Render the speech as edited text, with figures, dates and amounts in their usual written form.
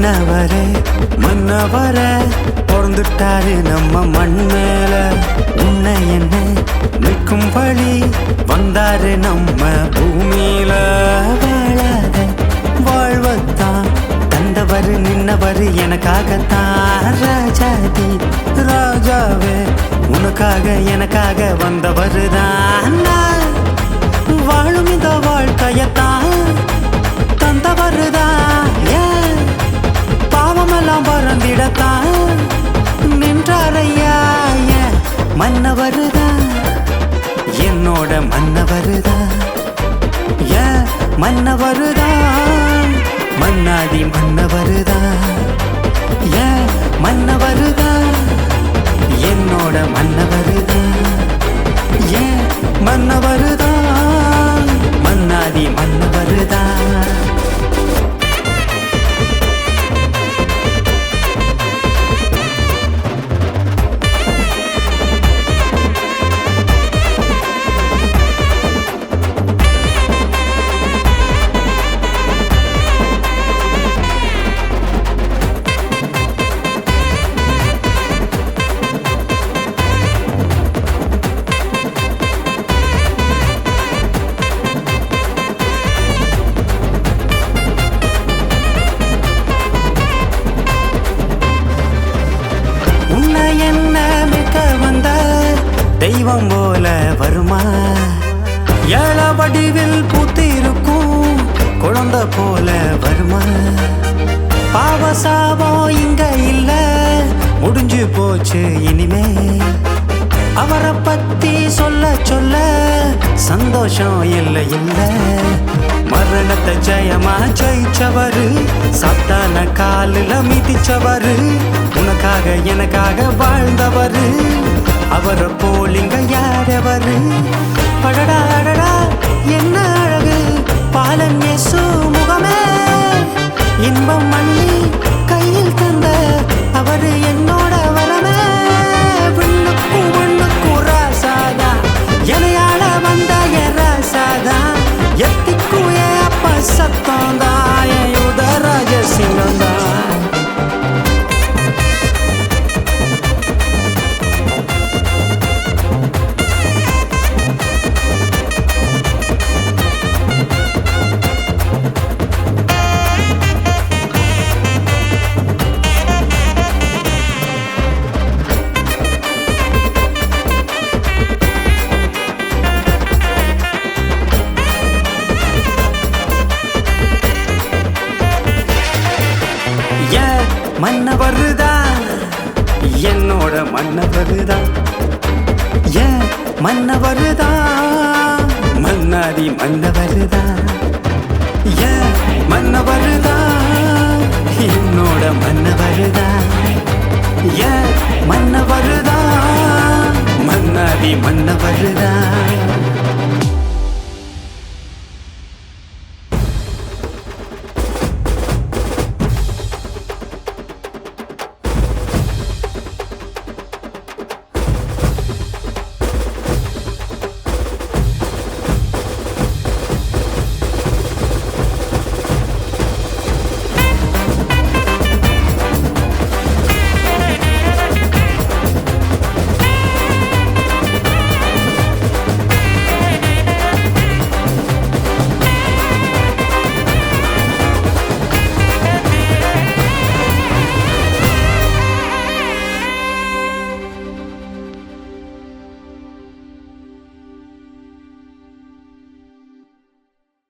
மன்னவரே மன்னவரே பிறந்துட்டாரு நம்ம மண் மேல. உன்னை என்ன நிற்கும் வழி வந்தாரு நம்ம பூமியில. வாழாத வாழ்வத்தான் தந்தவரு நின்னவரு எனக்காகத்தான். ராஜாதி ராஜாவே உனக்காக எனக்காக வந்தவரு தான். வாழும் இந்த வாழ்க்கையத்தான் தந்தவருதான். பாவமெல்லாம் பறந்திடத்தான் நின்றாரையா. மன்னவருதான் என்னோட மன்னவருதான். மன்னவருதான் மன்னாதி மன்னவருதான். மன்னவருதான் என்னோட மன்னவருதான். மன்னவருதான் மன்னாதி மன்னவருதான். என்ன மிக்க வந்த தெய்வம் போல வருமா? ஏழ வடிவில் பூத்திருக்கும் குழந்தை போல வருமா? பாவசாபம் இங்க இல்ல முடிஞ்சு போச்சு இனிமே. அவரை பத்தி சொல்ல சொல்ல சந்தோஷம் இல்லை இல்லை. மரணத்தை ஜெயமா ஜெயிச்சவரு சத்தான காலில் மிதிச்சவரு. உனக்காக எனக்காக வாழ்ந்தவரு அவரை போலிங்க யாரவரு? அடடா அடடா என்ன அழகு பாலன் இயேசு முகமே. இன்பம் மண்ணி கையில் தந்த அவரு என்னோட வரமே. விண்ணுக்கும் மண்ணுக்கும் ராசாதா எனையாள வந்த ராசாதா. எத்திக்கும் அப்ப சத்தம் தான் யுதராஜ சிங்கம் தான். மன்னவருதான் என்னோட மன்னவருதான். மன்னவருதான் மன்னாதி மன்னவருதான். மன்னவருதான் என்னோட மன்னவருதான். மன்னவருதான் மன்னாதி மன்னவருதான்.